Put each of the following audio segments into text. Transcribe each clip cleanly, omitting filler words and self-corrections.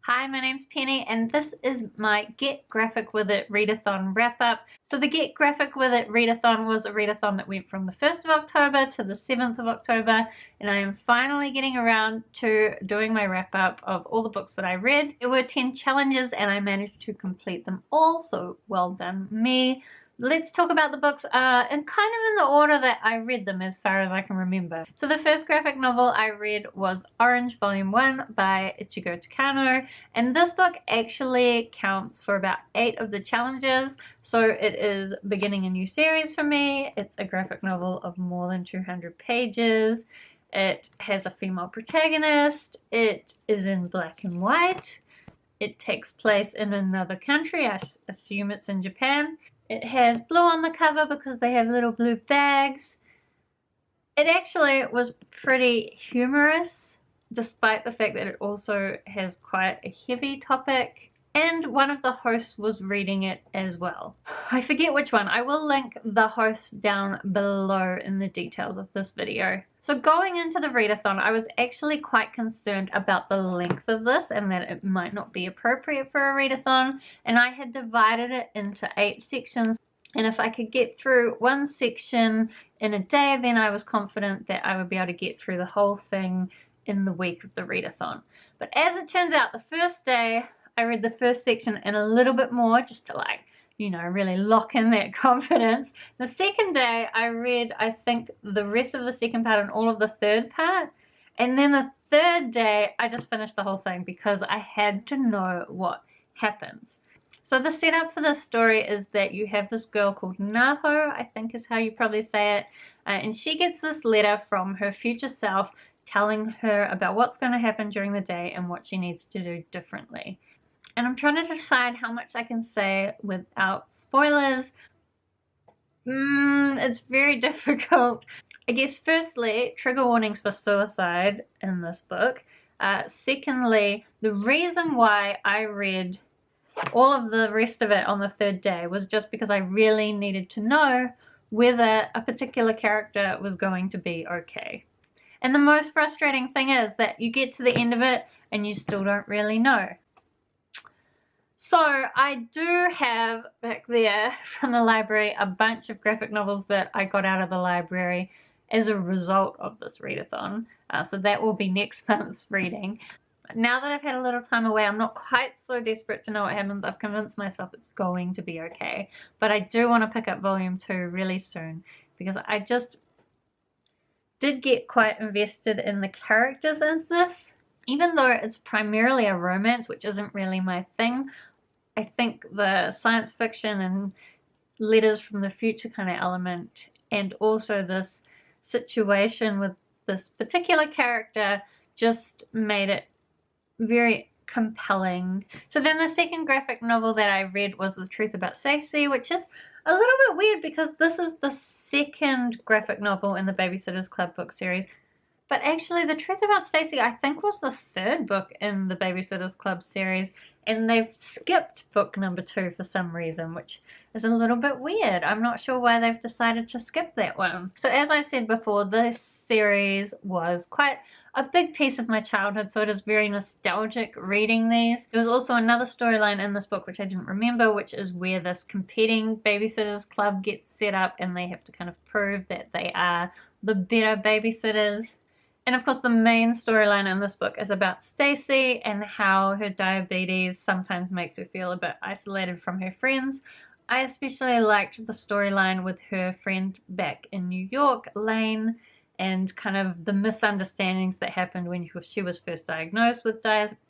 Hi, my name's Penny and this is my Get Graphic With It readathon wrap-up. So the Get Graphic With It readathon was a readathon that went from the 1st of October to the 7th of October, and I am finally getting around to doing my wrap-up of all the books that I read. There were 10 challenges and I managed to complete them all, so well done me. Let's talk about the books and kind of in the order that I read them as far as I can remember. So the first graphic novel I read was Orange Volume 1 by Ichigo Takano, and this book actually counts for about 8 of the challenges, so it is beginning a new series for me. It's a graphic novel of more than 200 pages. It has a female protagonist. It is in black and white. It takes place in another country. I assume it's in Japan. It has blue on the cover because they have little blue bags. It actually was pretty humorous, despite the fact that it also has quite a heavy topic. And one of the hosts was reading it as well. I forget which one. I will link the host down below in the details of this video. So going into the readathon, I was actually quite concerned about the length of this and that it might not be appropriate for a readathon. And I had divided it into 8 sections. And if I could get through one section in a day, then I was confident that I would be able to get through the whole thing in the week of the readathon. But as it turns out, the first day I read the first section and a little bit more just to really lock in that confidence. The second day I read, I think, the rest of the second part and all of the third part. And then the third day I just finished the whole thing because I had to know what happens. So the setup for this story is that you have this girl called Naho, I think is how you probably say it, and she gets this letter from her future self telling her about what's going to happen during the day and what she needs to do differently. And I'm trying to decide how much I can say without spoilers. It's very difficult. I guess firstly, trigger warnings for suicide in this book. Secondly, the reason why I read all of the rest of it on the third day was just because I really needed to know whether a particular character was going to be okay. And the most frustrating thing is that you get to the end of it and you still don't really know. So I do have back there from the library a bunch of graphic novels that I got out of the library as a result of this readathon. So that will be next month's reading. Now that I've had a little time away, I'm not quite so desperate to know what happens. I've convinced myself it's going to be okay. But I do want to pick up volume 2 really soon because I just did get quite invested in the characters in this. Even though it's primarily a romance, which isn't really my thing, I think the science fiction and letters from the future kind of element, and also this situation with this particular character, just made it very compelling. So then the second graphic novel that I read was The Truth About Stacey, which is a little bit weird because this is the second graphic novel in the Babysitter's Club book series. But actually, The Truth About Stacey, I think, was the third book in the Babysitter's Club series, and they've skipped book number 2 for some reason, which is a little bit weird. I'm not sure why they've decided to skip that one. So as I've said before, this series was quite a big piece of my childhood, so it is very nostalgic reading these. There was also another storyline in this book which I didn't remember, which is where this competing Babysitter's Club gets set up and they have to kind of prove that they are the better babysitters. And of course the main storyline in this book is about Stacey and how her diabetes sometimes makes her feel a bit isolated from her friends. I especially liked the storyline with her friend back in New York, Lane, and kind of the misunderstandings that happened when she was first diagnosed with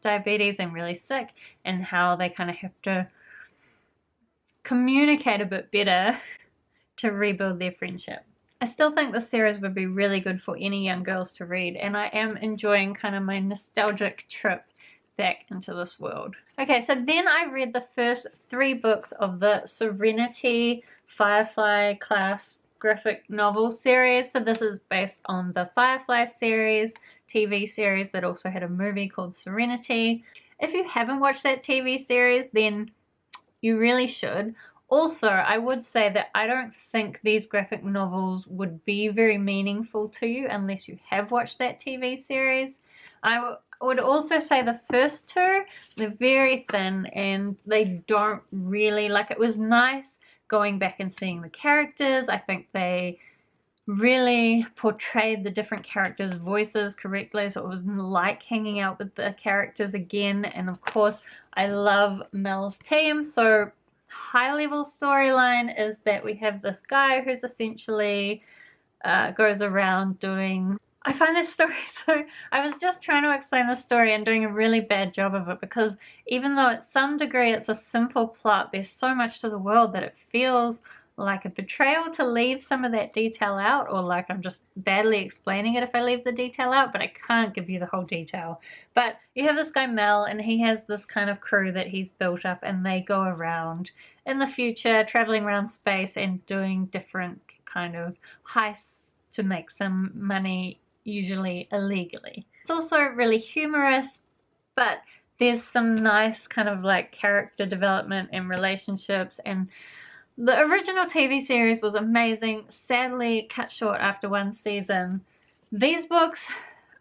diabetes and really sick, and how they kind of have to communicate a bit better to rebuild their friendship. I still think this series would be really good for any young girls to read, and I am enjoying kind of my nostalgic trip back into this world. Okay, so then I read the first 3 books of the Serenity Firefly class graphic novel series. So this is based on the Firefly series, TV series that also had a movie called Serenity. If you haven't watched that TV series, then you really should. Also, I would say that I don't think these graphic novels would be very meaningful to you unless you have watched that TV series. I would also say the first two, they're very thin and they don't really, like, it was nice going back and seeing the characters. I think they really portrayed the different characters' voices correctly, so it was like hanging out with the characters again. And of course, I love Mels Team, so high level storyline is that we have this guy who's essentially goes around doing... I find this story so... I was just trying to explain the story and doing a really bad job of it, because even though at some degree it's a simple plot, there's so much to the world that it feels like a betrayal to leave some of that detail out, or like I'm just badly explaining it if I leave the detail out, but I can't give you the whole detail. But you have this guy Mel, and he has this kind of crew that he's built up, and they go around in the future traveling around space and doing different kind of heists to make some money, usually illegally. It's also really humorous, but there's some nice kind of like character development and relationships, and the original TV series was amazing, sadly cut short after one season. These books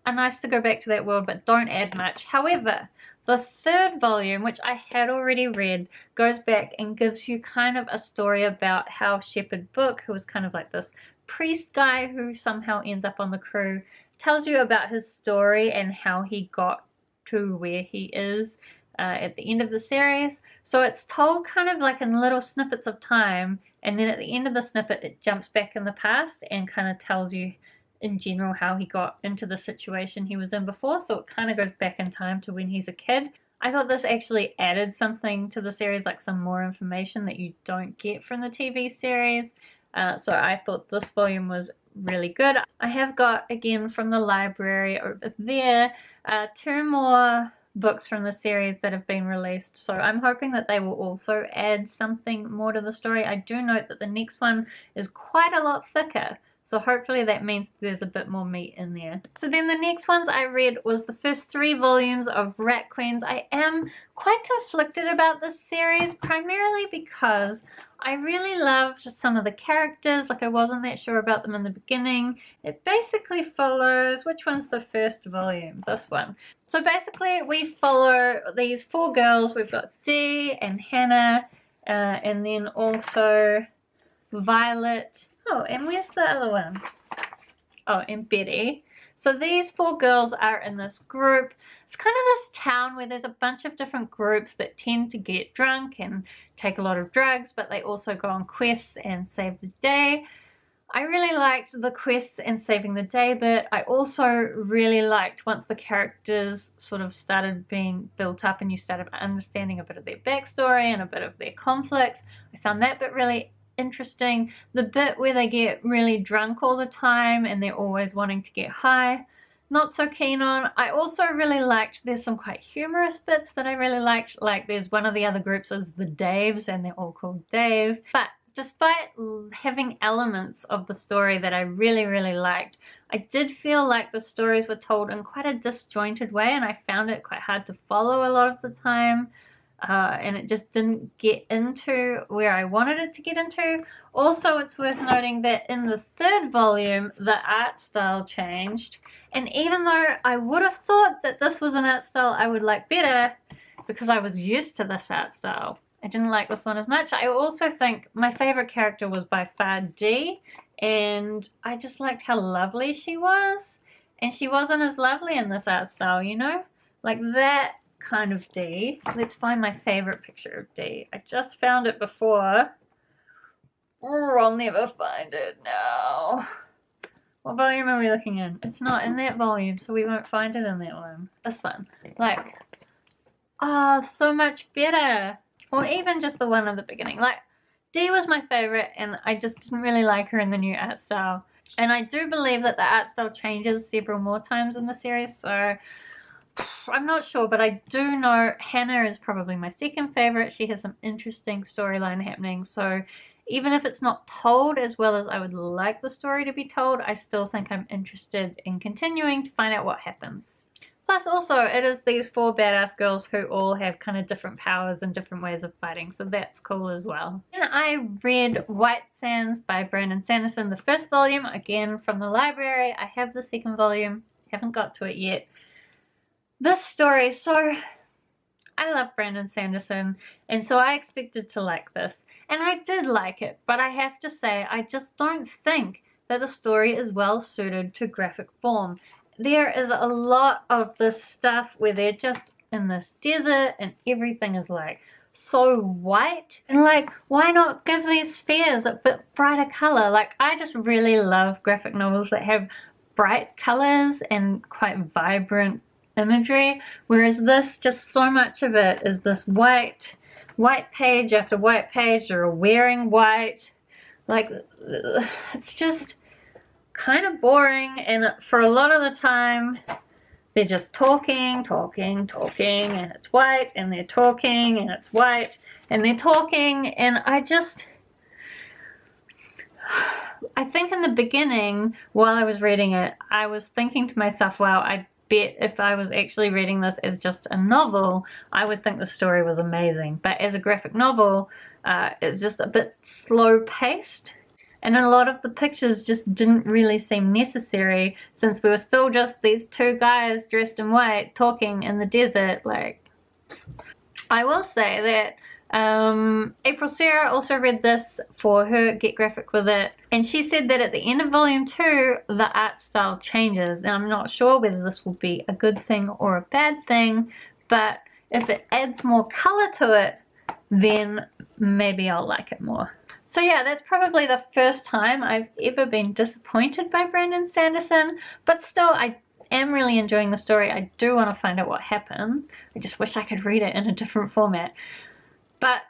are nice to go back to that world, but don't add much. However, the third volume, which I had already read, goes back and gives you kind of a story about how Shepard Book, who was kind of like this priest guy who somehow ends up on the crew, tells you about his story and how he got to where he is at the end of the series. So it's told kind of like in little snippets of time, and then at the end of the snippet it jumps back in the past and kind of tells you in general how he got into the situation he was in before, so it kind of goes back in time to when he's a kid. I thought this actually added something to the series, like some more information that you don't get from the TV series. So I thought this volume was really good. I have got, again from the library over there, 2 more books from the series that have been released, so I'm hoping that they will also add something more to the story. I do note that the next one is quite a lot thicker, so hopefully that means there's a bit more meat in there. So then the next ones I read was the first 3 volumes of Rat Queens. I am quite conflicted about this series, primarily because I really loved some of the characters. Like, I wasn't that sure about them in the beginning. It basically follows, which one's the first volume? This one. So basically we follow these 4 girls. We've got Dee and Hannah, and then also Violet. Oh, and where's the other one? Oh, and Betty. So these 4 girls are in this group. It's kind of this town where there's a bunch of different groups that tend to get drunk and take a lot of drugs, but they also go on quests and save the day. I really liked the quests and saving the day bit. I also really liked once the characters sort of started being built up and you started understanding a bit of their backstory and a bit of their conflicts. I found that bit really interesting. The bit where they get really drunk all the time and they're always wanting to get high, not so keen on. I also really liked, there's some quite humorous bits that I really liked, like there's one of the other groups is the Daves and they're all called Dave. But despite having elements of the story that I really, really liked, I did feel like the stories were told in quite a disjointed way, and I found it quite hard to follow a lot of the time. And it just didn't get into where I wanted it to get into. Also, it's worth noting that in the 3rd volume, the art style changed. And even though I would have thought that this was an art style I would like better, because I was used to this art style, I didn't like this one as much. I also think my favorite character was by far Dee, and I just liked how lovely she was. And she wasn't as lovely in this art style, you know? Like that kind of Dee. Let's find my favorite picture of Dee. I just found it before. Oh, I'll never find it now. What volume are we looking in? It's not in that volume, so we won't find it in that one. This one. Like, oh, so much better. Or even just the one at the beginning. Like, Dee was my favorite, and I just didn't really like her in the new art style. And I do believe that the art style changes several more times in the series, so I'm not sure, but I do know Hannah is probably my second favorite. She has some interesting storyline happening, so even if it's not told as well as I would like the story to be told, I still think I'm interested in continuing to find out what happens. Plus also, it is these 4 badass girls who all have kind of different powers and different ways of fighting, so that's cool as well. Then I read White Sands by Brandon Sanderson, the first volume, again from the library. I have the 2nd volume, haven't got to it yet. this story, so I love Brandon Sanderson, and so I expected to like this, and I did like it, but I have to say I just don't think that the story is well suited to graphic form. There is a lot of this stuff where they're just in this desert and everything is like so white, and like, why not give these spheres a bit brighter color? Like, I just really love graphic novels that have bright colors and quite vibrant imagery, whereas this, just so much of it is this white page after white page. They're wearing white, like, it's just kind of boring, and for a lot of the time they're just talking, and it's white, and they're talking, and it's white, and they're talking, and I think in the beginning, while I was reading it, I was thinking to myself, wow, I bet if I was actually reading this as just a novel, I would think the story was amazing. But as a graphic novel, it's just a bit slow paced. And a lot of the pictures just didn't really seem necessary, since we were still just these two guys dressed in white talking in the desert. Like, I will say that April Sarah also read this for her Get Graphic With It, and she said that at the end of volume 2 the art style changes, and I'm not sure whether this will be a good thing or a bad thing, but if it adds more color to it, then maybe I'll like it more. So yeah, that's probably the first time I've ever been disappointed by Brandon Sanderson, but still I am really enjoying the story. I do want to find out what happens. I just wish I could read it in a different format. But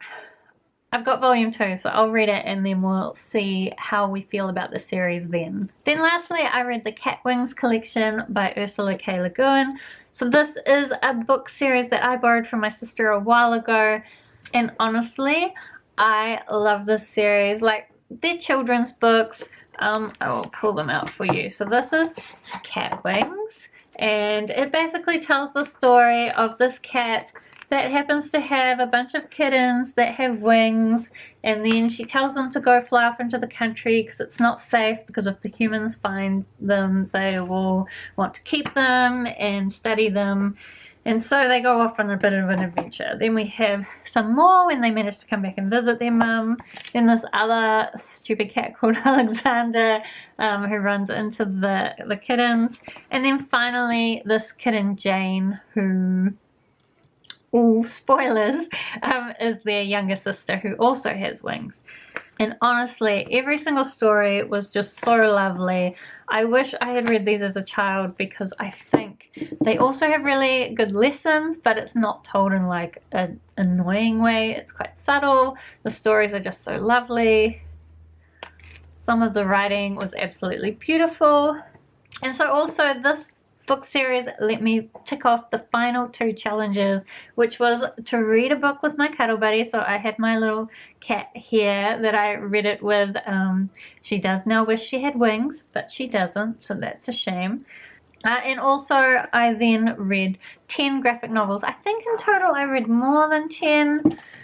I've got volume 2, so I'll read it and then we'll see how we feel about the series then. Then lastly, I read the Cat Wings collection by Ursula K. Le Guin. So this is a book series that I borrowed from my sister a while ago, and honestly, I love this series. Like, they're children's books. I will pull them out for you. So this is Cat Wings, and it basically tells the story of this cat that happens to have a bunch of kittens that have wings, and then she tells them to go fly off into the country because it's not safe, because if the humans find them they will want to keep them and study them, and so they go off on a bit of an adventure. Then we have some more when they manage to come back and visit their mum. Then this other stupid cat called Alexander, who runs into the kittens, and then finally this kitten Jane, who, ooh, spoilers, is their younger sister who also has wings. And honestly, every single story was just so lovely. I wish I had read these as a child, because I think they also have really good lessons, but it's not told in like an annoying way. It's quite subtle. The stories are just so lovely. Some of the writing was absolutely beautiful. And so also this book series let me tick off the final 2 challenges, which was to read a book with my cuddle buddy. So I had my little cat here that I read it with. She does now wish she had wings, but she doesn't, so that's a shame. And also I then read 10 graphic novels. I think in total I read more than 10,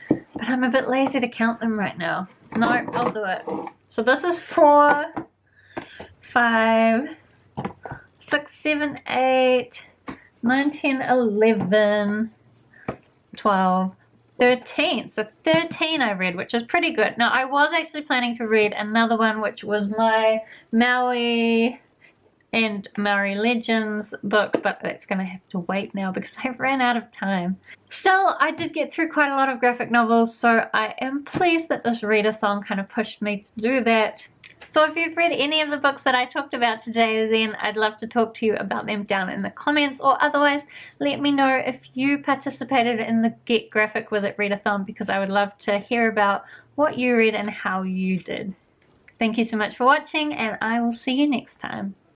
but I'm a bit lazy to count them right now. No, I'll do it. So this is 4, 5, 6, 7, 8, 9, 10, 11, 12, 13. So 13 I read, which is pretty good. Now I was actually planning to read another one, which was my Maui and Maori Legends book, but that's gonna have to wait now because I ran out of time. Still, I did get through quite a lot of graphic novels, so I am pleased that this readathon kind of pushed me to do that. So if you've read any of the books that I talked about today, then I'd love to talk to you about them down in the comments, or otherwise let me know if you participated in the Get Graphic With It readathon, because I would love to hear about what you read and how you did. Thank you so much for watching, and I will see you next time.